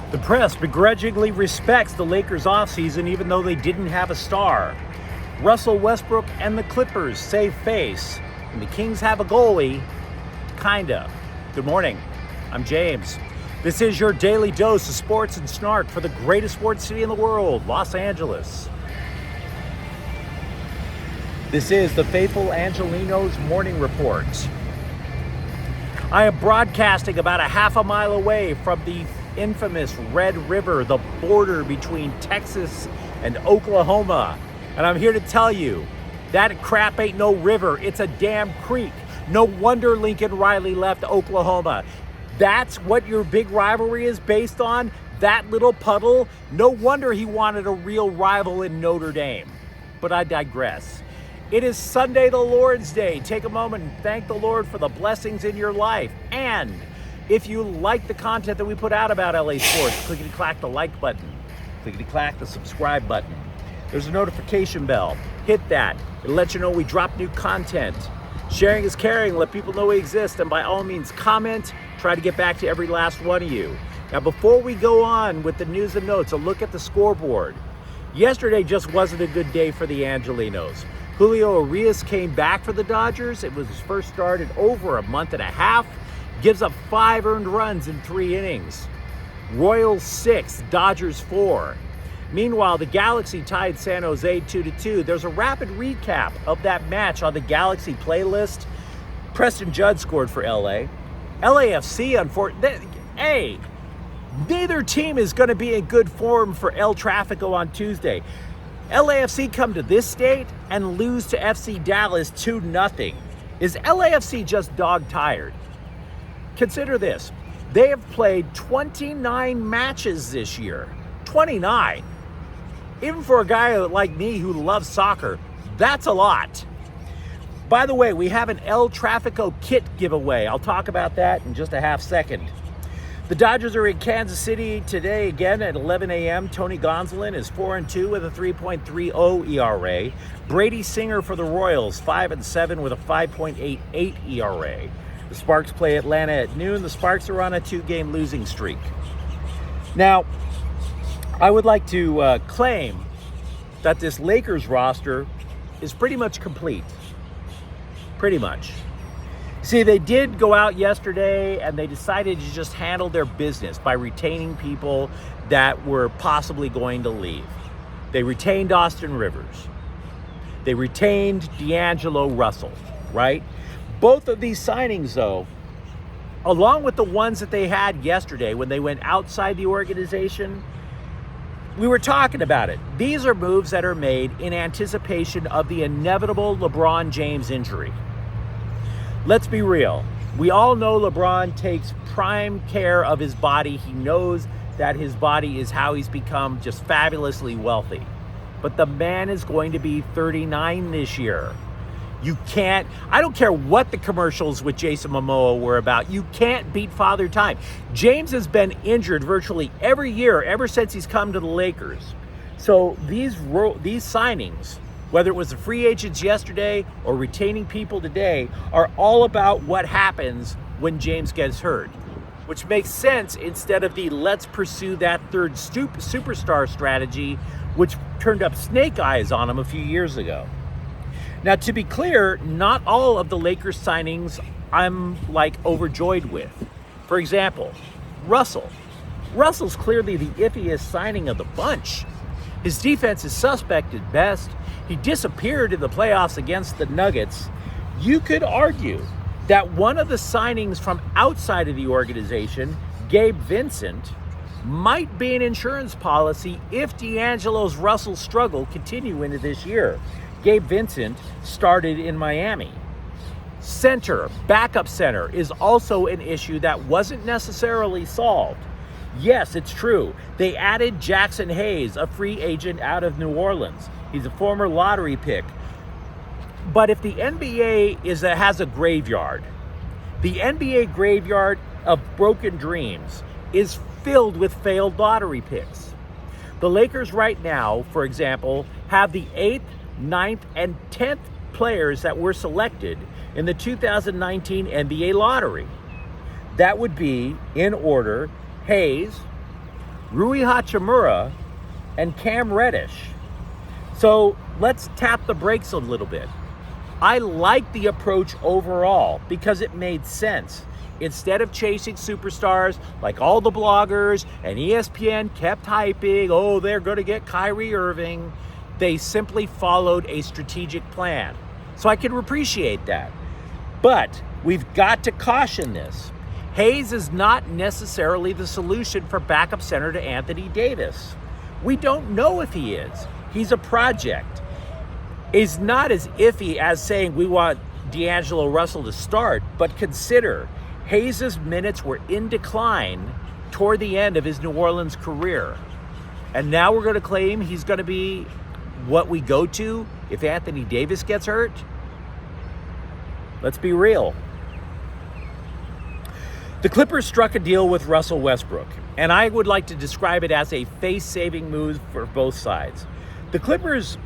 The press begrudgingly respects the Lakers offseason even though they didn't have a star. Russell Westbrook and the Clippers save face. And the Kings have a goalie. Kinda. Good morning. I'm James. This is your daily dose of sports and snark for the greatest sports city in the world, Los Angeles. This is the faithful Angelenos morning report. I am broadcasting about a half a mile away from the infamous Red River, the border between Texas and Oklahoma. And I'm here to tell you, that crap ain't no river, it's a damn creek. No wonder Lincoln Riley left Oklahoma. That's what your big rivalry is based on? That little puddle? No wonder he wanted a real rival in Notre Dame. But I digress. It is Sunday, the Lord's Day. Take a moment and thank the Lord for the blessings in your life. And if you like the content that we put out about LA sports, clickety-clack the like button. Clickety-clack the subscribe button. There's a notification bell. Hit that. It'll let you know we drop new content. Sharing is caring. Let people know we exist. And by all means, comment. Try to get back to every last one of you. Now, before we go on with the news and notes, a look at the scoreboard. Yesterday just wasn't a good day for the Angelenos. Julio Urias came back for the Dodgers. It was his first start in over a month and a half. Gives up 5 earned runs in 3 innings. Royals 6, Dodgers 4. Meanwhile, the Galaxy tied San Jose 2-2. There's a rapid recap of that match on the Galaxy playlist. Preston Judd scored for LA. LAFC, unfortunately, neither team is going to be in good form for El Tráfico on Tuesday. LAFC come to this state and lose to FC Dallas 2-0. Is LAFC just dog-tired? Consider this. They have played 29 matches this year. 29. Even for a guy like me who loves soccer, that's a lot. By the way, we have an El Tráfico kit giveaway. I'll talk about that in just a half second. The Dodgers are in Kansas City today again at 11 a.m. Tony Gonsolin is 4-2 with a 3.30 ERA. Brady Singer for the Royals, 5-7 with a 5.88 ERA. The Sparks play Atlanta at noon. The Sparks are on a 2-game losing streak. Now, I would like to claim that this Lakers roster is pretty much complete. Pretty much. See, they did go out yesterday and they decided to just handle their business by retaining people that were possibly going to leave. They retained Austin Rivers. They retained D'Angelo Russell, right? Both of these signings, though, along with the ones that they had yesterday when they went outside the organization, we were talking about it. These are moves that are made in anticipation of the inevitable LeBron James injury. Let's be real. We all know LeBron takes prime care of his body. He knows that his body is how he's become just fabulously wealthy. But the man is going to be 39 this year. You can't, I don't care what the commercials with Jason Momoa were about, you can't beat Father Time. James has been injured virtually every year ever since he's come to the Lakers. So these signings, whether it was the free agents yesterday or retaining people today, are all about what happens when James gets hurt. Which makes sense instead of the let's pursue that third superstar strategy, which turned up snake eyes on him a few years ago. Now, to be clear, not all of the Lakers signings I'm overjoyed with. For example, Russell. Russell's clearly the iffiest signing of the bunch. His defense is suspect at best. He disappeared in the playoffs against the Nuggets. You could argue that one of the signings from outside of the organization, Gabe Vincent, might be an insurance policy if D'Angelo's Russell struggle continue into this year. Gabe Vincent started in Miami. Center, backup center, is also an issue that wasn't necessarily solved. Yes, it's true. They added Jackson Hayes, a free agent out of New Orleans. He's a former lottery pick. But if the NBA has a graveyard, the NBA graveyard of broken dreams is filled with failed lottery picks. The Lakers right now, for example, have the 8th, 9th, and 10th players that were selected in the 2019 NBA lottery. That would be, in order, Hayes, Rui Hachimura, and Cam Reddish. So let's tap the brakes a little bit. I like the approach overall because it made sense. Instead of chasing superstars like all the bloggers and ESPN kept hyping, oh, they're going to get Kyrie Irving, they simply followed a strategic plan. So I can appreciate that. But we've got to caution this. Hayes is not necessarily the solution for backup center to Anthony Davis. We don't know if he is. He's a project. It's not as iffy as saying we want D'Angelo Russell to start, but consider Hayes' minutes were in decline toward the end of his New Orleans career. And now we're going to claim he's going to be what we go to if Anthony Davis gets hurt? Let's be real. The Clippers struck a deal with Russell Westbrook, and I would like to describe it as a face-saving move for both sides. The Clippers,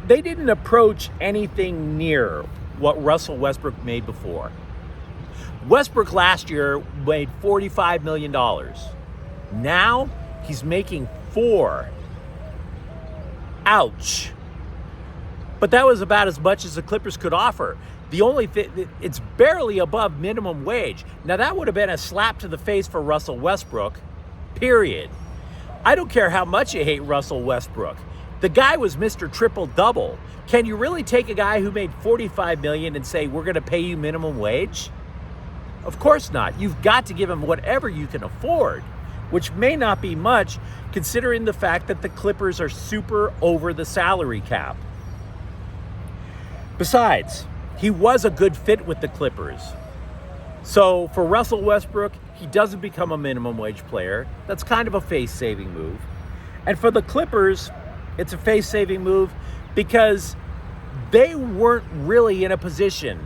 they didn't approach anything near what Russell Westbrook made before. Westbrook last year made $45 million. Now he's making $4 million. Ouch. But that was about as much as the Clippers could offer. The only thing, it's barely above minimum wage. Now that would have been a slap to the face for Russell Westbrook, period. I don't care how much you hate Russell Westbrook. The guy was Mr. Triple-Double. Can you really take a guy who made $45 million and say, we're going to pay you minimum wage? Of course not. You've got to give him whatever you can afford, which may not be much considering the fact that the Clippers are super over the salary cap. Besides, he was a good fit with the Clippers. So for Russell Westbrook, he doesn't become a minimum wage player. That's kind of a face-saving move. And for the Clippers, it's a face-saving move because they weren't really in a position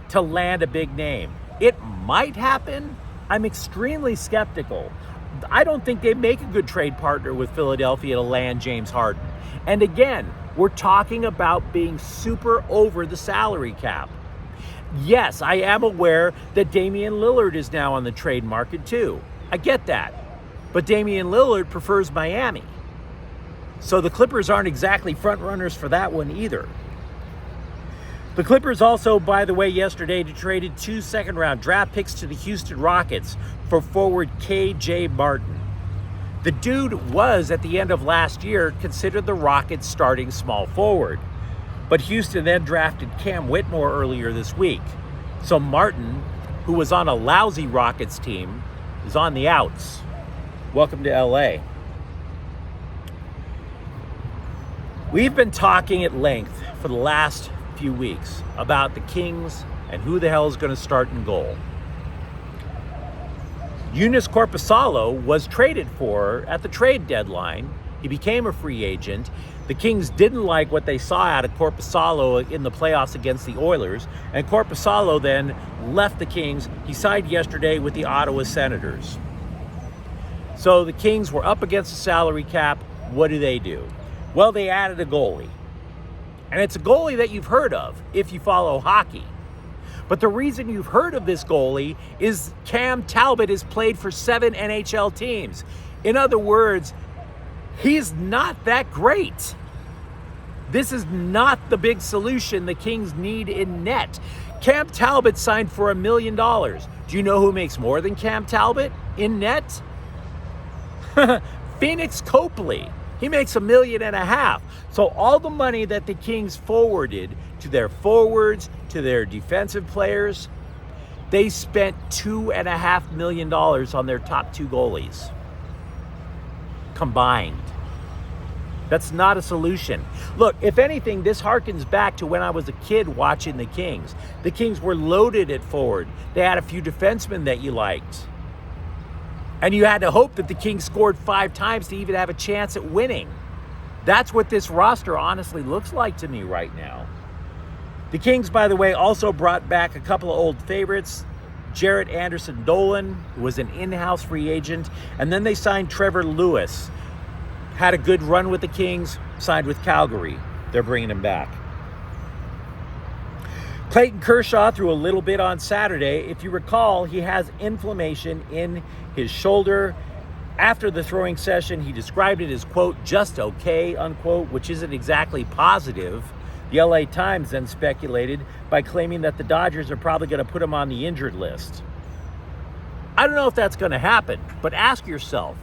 to land a big name. It might happen. I'm extremely skeptical. I don't think they make a good trade partner with Philadelphia to land James Harden. And again, we're talking about being super over the salary cap. Yes, I am aware that Damian Lillard is now on the trade market too. I get that. But Damian Lillard prefers Miami. So the Clippers aren't exactly front runners for that one either. The Clippers also, by the way, yesterday traded 2 second-round draft picks to the Houston Rockets for forward K.J. Martin. The dude was, at the end of last year, considered the Rockets' starting small forward. But Houston then drafted Cam Whitmore earlier this week. So Martin, who was on a lousy Rockets team, is on the outs. Welcome to L.A. We've been talking at length for the last few weeks about the Kings and who the hell is going to start in goal. Eunice Korpisalo was traded for at the trade deadline. He became a free agent. The Kings didn't like what they saw out of Korpisalo in the playoffs against the Oilers, and Korpisalo then left the Kings. He signed yesterday with the Ottawa Senators. So the Kings were up against the salary cap. What do? Well, they added a goalie. And it's a goalie that you've heard of if you follow hockey. But the reason you've heard of this goalie is Cam Talbot has played for 7 NHL teams. In other words, he's not that great. This is not the big solution the Kings need in net. Cam Talbot signed for $1 million. Do you know who makes more than Cam Talbot in net? Phoenix Copley. He makes $1.5 million. So all the money that the Kings forwarded to their forwards, to their defensive players, they spent $2.5 million on their top 2 goalies combined. That's not a solution. Look, if anything, this harkens back to when I was a kid watching the Kings. The Kings were loaded at forward. They had a few defensemen that you liked. And you had to hope that the Kings scored 5 times to even have a chance at winning. That's what this roster honestly looks like to me right now. The Kings, by the way, also brought back a couple of old favorites. Jarrett Anderson-Dolan, who was an in-house free agent. And then they signed Trevor Lewis. Had a good run with the Kings, signed with Calgary. They're bringing him back. Clayton Kershaw threw a little bit on Saturday. If you recall, he has inflammation in his shoulder. After the throwing session, he described it as, quote, just okay, unquote, which isn't exactly positive. The LA Times then speculated by claiming that the Dodgers are probably going to put him on the injured list. I don't know if that's going to happen, but ask yourself,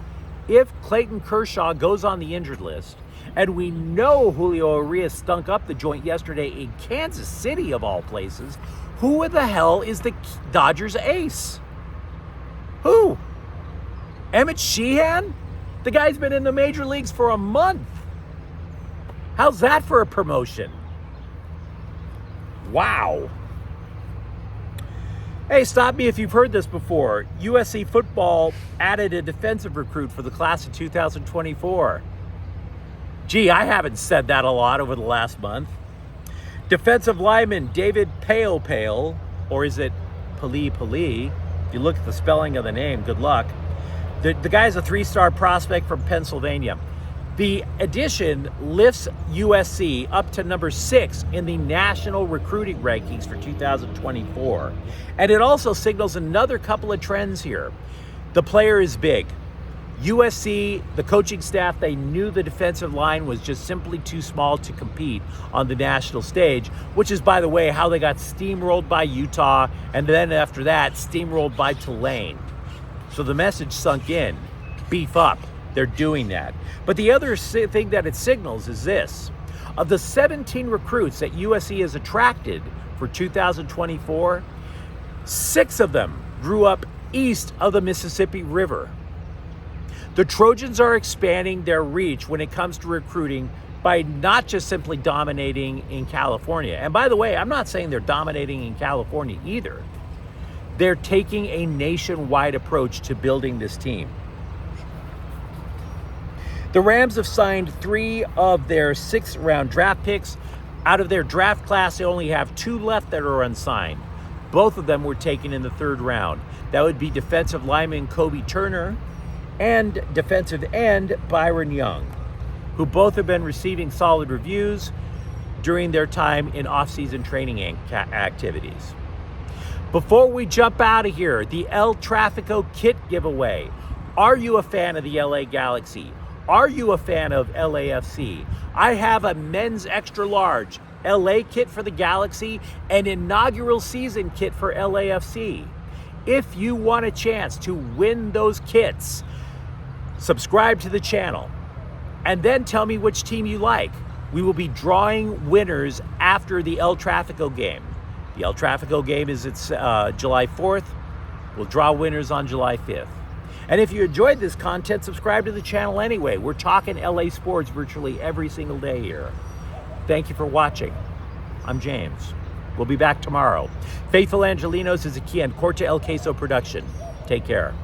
if Clayton Kershaw goes on the injured list, and we know Julio Urias stunk up the joint yesterday in Kansas City, of all places, who the hell is the Dodgers ace? Who? Emmett Sheehan? The guy's been in the major leagues for a month. How's that for a promotion? Wow. Hey, stop me if you've heard this before. USC football added a defensive recruit for the class of 2024. Gee, I haven't said that a lot over the last month. Defensive lineman David Pale, or is it Pali? If you look at the spelling of the name, good luck. The guy's a 3-star prospect from Pennsylvania. The addition lifts USC up to number 6 in the national recruiting rankings for 2024. And it also signals another couple of trends here. The player is big. USC, the coaching staff, they knew the defensive line was just simply too small to compete on the national stage, which is, by the way, how they got steamrolled by Utah, and then after that, steamrolled by Tulane. So the message sunk in, beef up. They're doing that. But the other thing that it signals is this. Of the 17 recruits that USC has attracted for 2024, 6 of them grew up east of the Mississippi River. The Trojans are expanding their reach when it comes to recruiting by not just simply dominating in California. And by the way, I'm not saying they're dominating in California either. They're taking a nationwide approach to building this team. The Rams have signed 3 of their 6th-round draft picks. Out of their draft class, they only have 2 left that are unsigned. Both of them were taken in the 3rd round. That would be defensive lineman Kobe Turner and defensive end Byron Young, who both have been receiving solid reviews during their time in off-season training activities. Before we jump out of here, the El Tráfico kit giveaway. Are you a fan of the LA Galaxy? Are you a fan of LAFC? I have a men's extra large LA kit for the Galaxy and inaugural season kit for LAFC. If you want a chance to win those kits, subscribe to the channel and then tell me which team you like. We will be drawing winners after the El Tráfico game. The El Tráfico game is July 4th. We'll draw winners on July 5th. And if you enjoyed this content, subscribe to the channel anyway. We're talking LA sports virtually every single day here. Thank you for watching. I'm James. We'll be back tomorrow. Faithful Angelenos is a Kian Corte El Queso production. Take care.